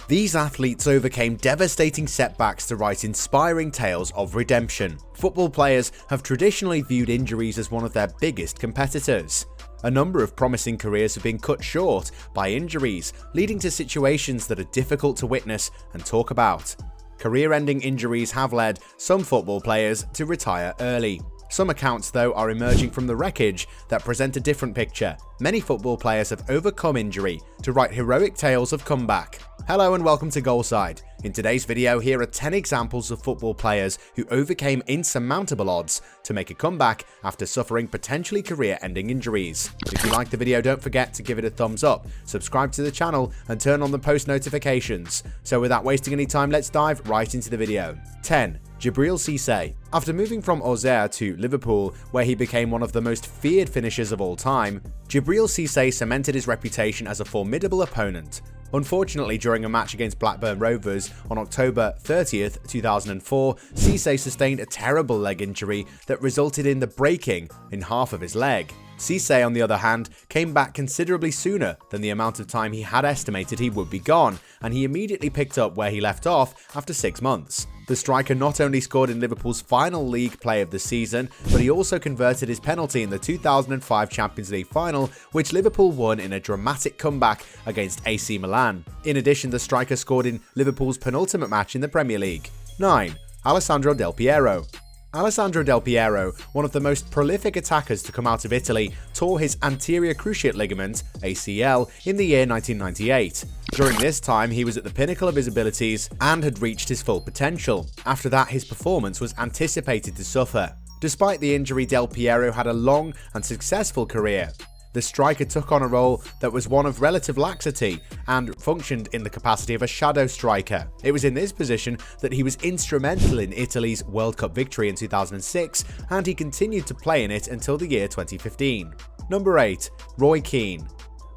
These athletes overcame devastating setbacks to write inspiring tales of redemption. Football players have traditionally viewed injuries as one of their biggest competitors. A number of promising careers have been cut short by injuries, leading to situations that are difficult to witness and talk about. Career-ending injuries have led some football players to retire early. Some accounts, though, are emerging from the wreckage that present a different picture. Many football players have overcome injury to write heroic tales of comeback. Hello and welcome to Goalside. In today's video, here are 10 examples of football players who overcame insurmountable odds to make a comeback after suffering potentially career-ending injuries. If you liked the video, don't forget to give it a thumbs up, subscribe to the channel, and turn on the post notifications. So without wasting any time, let's dive right into the video. 10. Jibril Cisse. After moving from Auxerre to Liverpool, where he became one of the most feared finishers of all time, Jibril Cisse cemented his reputation as a formidable opponent. Unfortunately, during a match against Blackburn Rovers on October 30th, 2004, Cisse sustained a terrible leg injury that resulted in the breaking in half of his leg. Cisse, on the other hand, came back considerably sooner than the amount of time he had estimated he would be gone, and he immediately picked up where he left off after 6 months. The striker not only scored in Liverpool's final league play of the season, but he also converted his penalty in the 2005 Champions League final, which Liverpool won in a dramatic comeback against AC Milan. In addition, the striker scored in Liverpool's penultimate match in the Premier League. 9. Alessandro Del Piero. Alessandro Del Piero, one of the most prolific attackers to come out of Italy, tore his anterior cruciate ligament, ACL, in the year 1998. During this time, he was at the pinnacle of his abilities and had reached his full potential. After that, his performance was anticipated to suffer. Despite the injury, Del Piero had a long and successful career. The striker took on a role that was one of relative laxity and functioned in the capacity of a shadow striker. It was in this position that he was instrumental in Italy's World Cup victory in 2006, and he continued to play in it until the year 2015. Number 8. Roy Keane.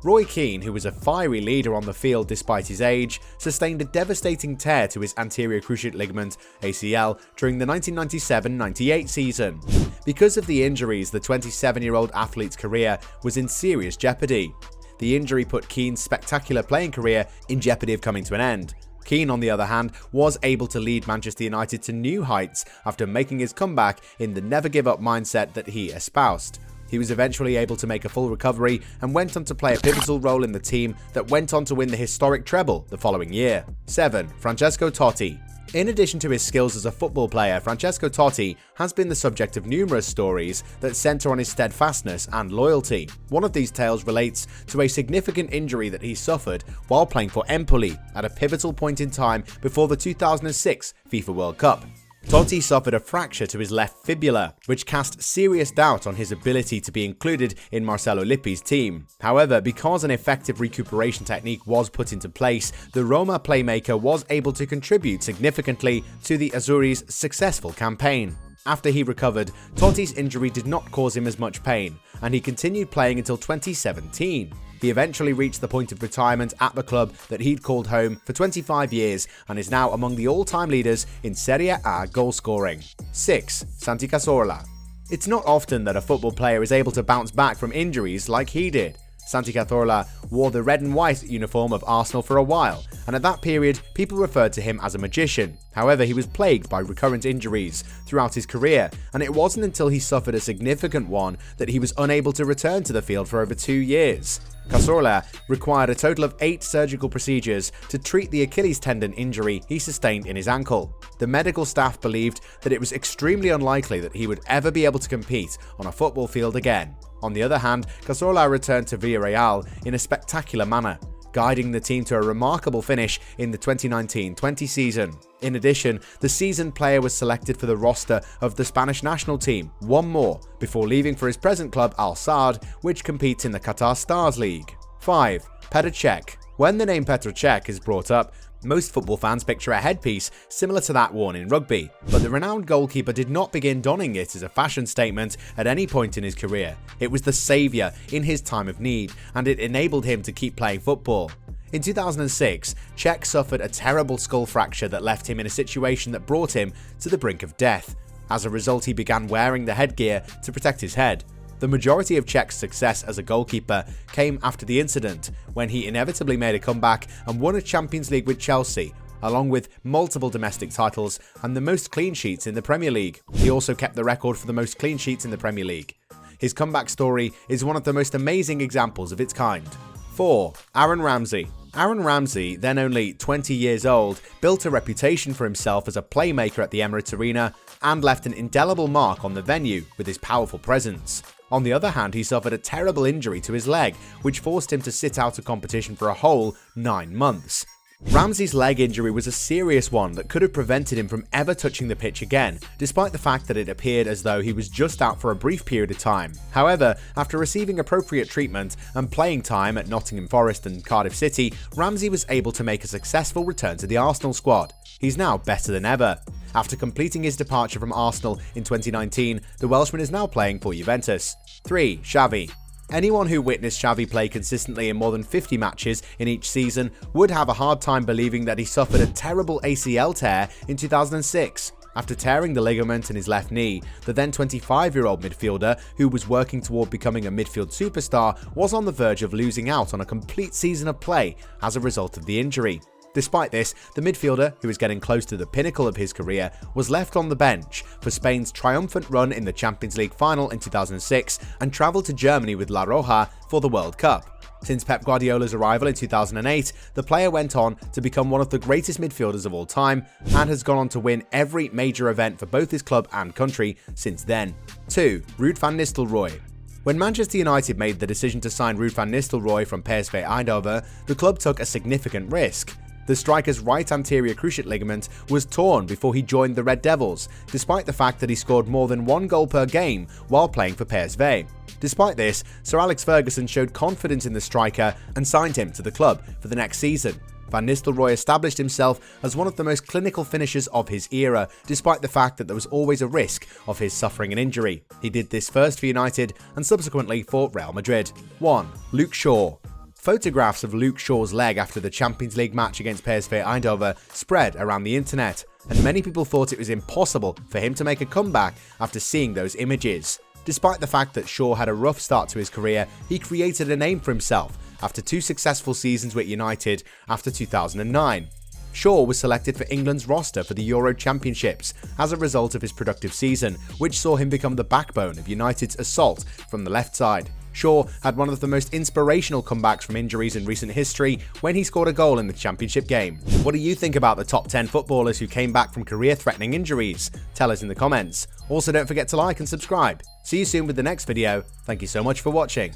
Roy Keane, who was a fiery leader on the field despite his age, sustained a devastating tear to his anterior cruciate ligament (ACL) during the 1997-98 season. Because of the injuries, the 27-year-old athlete's career was in serious jeopardy. The injury put Keane's spectacular playing career in jeopardy of coming to an end. Keane, on the other hand, was able to lead Manchester United to new heights after making his comeback in the never-give-up mindset that he espoused. He was eventually able to make a full recovery and went on to play a pivotal role in the team that went on to win the historic treble the following year. 7. Francesco Totti. In addition to his skills as a football player, Francesco Totti has been the subject of numerous stories that center on his steadfastness and loyalty. One of these tales relates to a significant injury that he suffered while playing for Empoli at a pivotal point in time before the 2006 FIFA World Cup. Totti suffered a fracture to his left fibula, which cast serious doubt on his ability to be included in Marcelo Lippi's team. However, because an effective recuperation technique was put into place, the Roma playmaker was able to contribute significantly to the Azzurri's successful campaign. After he recovered, Totti's injury did not cause him as much pain, and he continued playing until 2017. He eventually reached the point of retirement at the club that he'd called home for 25 years and is now among the all-time leaders in Serie A goal scoring. 6. Santi Cazorla. It's not often that a football player is able to bounce back from injuries like he did. Santi Cazorla wore the red and white uniform of Arsenal for a while, and at that period, people referred to him as a magician. However, he was plagued by recurrent injuries throughout his career, and it wasn't until he suffered a significant one that he was unable to return to the field for over 2 years. Cazorla required a total of 8 surgical procedures to treat the Achilles tendon injury he sustained in his ankle. The medical staff believed that it was extremely unlikely that he would ever be able to compete on a football field again. On the other hand, Cazorla returned to Villarreal in a spectacular manner, guiding the team to a remarkable finish in the 2019-20 season. In addition, the seasoned player was selected for the roster of the Spanish national team, one more, before leaving for his present club Al Sadd, which competes in the Qatar Stars League. 5. Petr Cech. When the name Petr Cech is brought up, most football fans picture a headpiece similar to that worn in rugby, but the renowned goalkeeper did not begin donning it as a fashion statement at any point in his career. It was the saviour in his time of need, and it enabled him to keep playing football. In 2006, Cech suffered a terrible skull fracture that left him in a situation that brought him to the brink of death. As a result, he began wearing the headgear to protect his head. The majority of Cech's success as a goalkeeper came after the incident, when he inevitably made a comeback and won a Champions League with Chelsea, along with multiple domestic titles and the most clean sheets in the Premier League. He also kept the record for the most clean sheets in the Premier League. His comeback story is one of the most amazing examples of its kind. 4. Aaron Ramsey. Aaron Ramsey, then only 20 years old, built a reputation for himself as a playmaker at the Emirates Arena and left an indelible mark on the venue with his powerful presence. On the other hand, he suffered a terrible injury to his leg, which forced him to sit out of competition for a whole 9 months. Ramsey's leg injury was a serious one that could have prevented him from ever touching the pitch again, despite the fact that it appeared as though he was just out for a brief period of time. However, after receiving appropriate treatment and playing time at Nottingham Forest and Cardiff City, Ramsey was able to make a successful return to the Arsenal squad. He's now better than ever. After completing his departure from Arsenal in 2019, the Welshman is now playing for Juventus. 3. Xavi. Anyone who witnessed Xavi play consistently in more than 50 matches in each season would have a hard time believing that he suffered a terrible ACL tear in 2006. After tearing the ligament in his left knee, the then 25-year-old midfielder, who was working toward becoming a midfield superstar, was on the verge of losing out on a complete season of play as a result of the injury. Despite this, the midfielder, who was getting close to the pinnacle of his career, was left on the bench for Spain's triumphant run in the Champions League final in 2006 and travelled to Germany with La Roja for the World Cup. Since Pep Guardiola's arrival in 2008, the player went on to become one of the greatest midfielders of all time and has gone on to win every major event for both his club and country since then. 2. Ruud van Nistelrooy. When Manchester United made the decision to sign Ruud van Nistelrooy from PSV Eindhoven, the club took a significant risk. The striker's right anterior cruciate ligament was torn before he joined the Red Devils, despite the fact that he scored more than 1 goal per game while playing for PSV. Despite this, Sir Alex Ferguson showed confidence in the striker and signed him to the club for the next season. Van Nistelrooy established himself as one of the most clinical finishers of his era, despite the fact that there was always a risk of his suffering an injury. He did this first for United and subsequently for Real Madrid. 1. Luke Shaw. Photographs of Luke Shaw's leg after the Champions League match against PSV Eindhoven spread around the internet, and many people thought it was impossible for him to make a comeback after seeing those images. Despite the fact that Shaw had a rough start to his career, he created a name for himself after 2 successful seasons with United after 2009. Shaw was selected for England's roster for the Euro Championships as a result of his productive season, which saw him become the backbone of United's assault from the left side. Shaw had one of the most inspirational comebacks from injuries in recent history when he scored a goal in the championship game. What do you think about the top 10 footballers who came back from career-threatening injuries? Tell us in the comments. Also, don't forget to like and subscribe. See you soon with the next video. Thank you so much for watching.